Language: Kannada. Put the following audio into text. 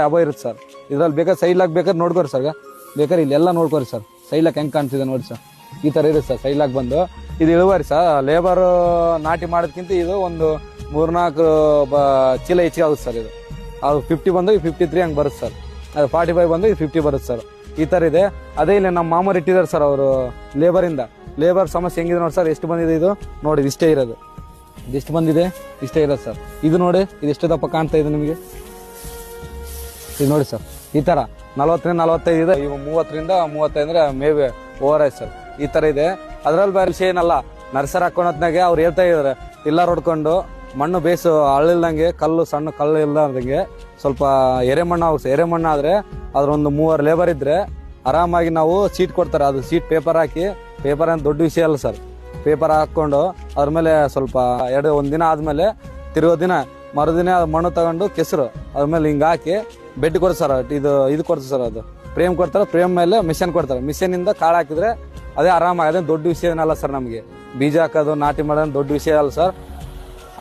ಅಭಯ ಇರುತ್ತೆ ಸರ್. ಇದ್ರಲ್ಲಿ ಬೇಕಾದ್ರೆ ಸೈಡ್ ಲಾಕ್ ಬೇಕಾದ್ರೆ ನೋಡ್ಕೋರಿ ಸರ್. ಬೇಕಾದ್ರೆ ಇಲ್ಲೆಲ್ಲ ನೋಡ್ಕೋರಿ ಸರ್. ಸೈಡ್ ಲಾಕ್ ಹೆಂಗೆ ಕಾಣ್ತಿದೆ ನೋಡಿ ಸರ್. ಈ ಥರ ಇರುತ್ತೆ ಸರ್ ಸೈಡ್ ಲಾಕ್ ಬಂದು. ಇದು ಇಳುವರಿ ಸರ್. ಲೇಬರ್ ನಾಟಿ ಮಾಡೋದಕ್ಕಿಂತ ಇದು ಒಂದು 3-4 ಚೀಲ ಹೆಚ್ಚಿಗೆ ಆಗುತ್ತೆ ಸರ್. ಇದು ಅದು 50 ಬಂದು 53 ಹಂಗೆ ಬರುತ್ತೆ ಸರ್. ಅದು 45 ಬಂದು 50 ಬರುತ್ತೆ ಸರ್. ಈ ಥರ ಇದೆ. ಅದೇ ಇಲ್ಲಿ ನಮ್ಮ ಮಾಮೂರು ಇಟ್ಟಿದ್ದಾರೆ ಸರ್ ಅವರು ಲೇಬರಿಂದ. ಲೇಬರ್ ಸಮಸ್ಯೆ ಹೆಂಗಿದೆ ನೋಡಿ ಸರ್. ಎಷ್ಟು ಬಂದಿದೆ ಇದು ನೋಡಿ. ಇಷ್ಟೇ ಇರೋದು. ಇದೆಷ್ಟು ಬಂದಿದೆ ಇಷ್ಟೇ ಇರೋದು ಸರ್. ಇದು ನೋಡಿ ಇದು ಎಷ್ಟು ದಪ್ಪ ಕಾಣ್ತಾ ಇದೆ ನಿಮಗೆ. ಇದು ನೋಡಿ ಸರ್. ಈ ಥರ 40-45 ಇದೆ. ಇವು 30-35 ಅಂದ್ರೆ ಮೇವೆ ಓವರ್ ಆಯ್ತು ಸರ್. ಈ ಥರ ಇದೆ. ಅದರಲ್ಲಿ ಬೇರೆ ವಿಷಯ ಏನಲ್ಲ. ನರ್ಸರಿ ಹಾಕೋಣತ್ನಾಗೆ ಅವ್ರು ಹೇಳ್ತಾ ಇದ್ದಾರೆ ಟಿಲ್ಲರ್ ಹೊಡ್ಕೊಂಡು ಮಣ್ಣು ಬೇಸು ಹಳ್ಳಿಲ್ದಂಗೆ ಕಲ್ಲು ಸಣ್ಣ ಕಲ್ಲು ಇಲ್ದಂಗೆ ಸ್ವಲ್ಪ ಎರೆಮಣ್ಣು ಆಗುತ್ತೆ. ಎರೆಮಣ್ಣು ಆದರೆ ಅದ್ರೊಂದು 3 ಲೇಬರ್ ಇದ್ರೆ ಆರಾಮಾಗಿ ನಾವು ಸೀಟ್ ಕೊಡ್ತಾರೆ. ಅದು ಸೀಟ್ ಪೇಪರ್ ಹಾಕಿ, ಪೇಪರ್ ಅಂತ ದೊಡ್ಡ ವಿಷಯ ಅಲ್ಲ ಸರ್. ಪೇಪರ್ ಹಾಕ್ಕೊಂಡು ಅದ್ರ ಮೇಲೆ ಸ್ವಲ್ಪ ಒಂದು ದಿನ ಆದಮೇಲೆ ತಿರುಗೋ ದಿನ ಮರುದಿನ ಮಣ್ಣು ತಗೊಂಡು ಕೆಸರು ಅದ್ರ ಮೇಲೆ ಹಿಂಗೆ ಹಾಕಿ ಬೆಡ್ ಕೊಡ್ತಾರೆ ಸರ್. ಇದು ಕೊಡ್ತಾರೆ ಸರ್. ಅದು ಫ್ರೇಮ್ ಕೊಡ್ತಾರೆ. ಫ್ರೇಮ್ ಮೇಲೆ ಮಿಷನ್ ಕೊಡ್ತಾರೆ. ಮಿಷನಿಂದ ಕಾಳು ಹಾಕಿದ್ರೆ ಅದೇ ಆರಾಮಾಗಿ. ಅದೇ ದೊಡ್ಡ ವಿಷಯ ಏನಲ್ಲ ಸರ್. ನಮಗೆ ಬೀಜ ಹಾಕೋದು ನಾಟಿ ಮಾಡೋದು ದೊಡ್ಡ ವಿಷಯ ಅಲ್ಲ ಸರ್.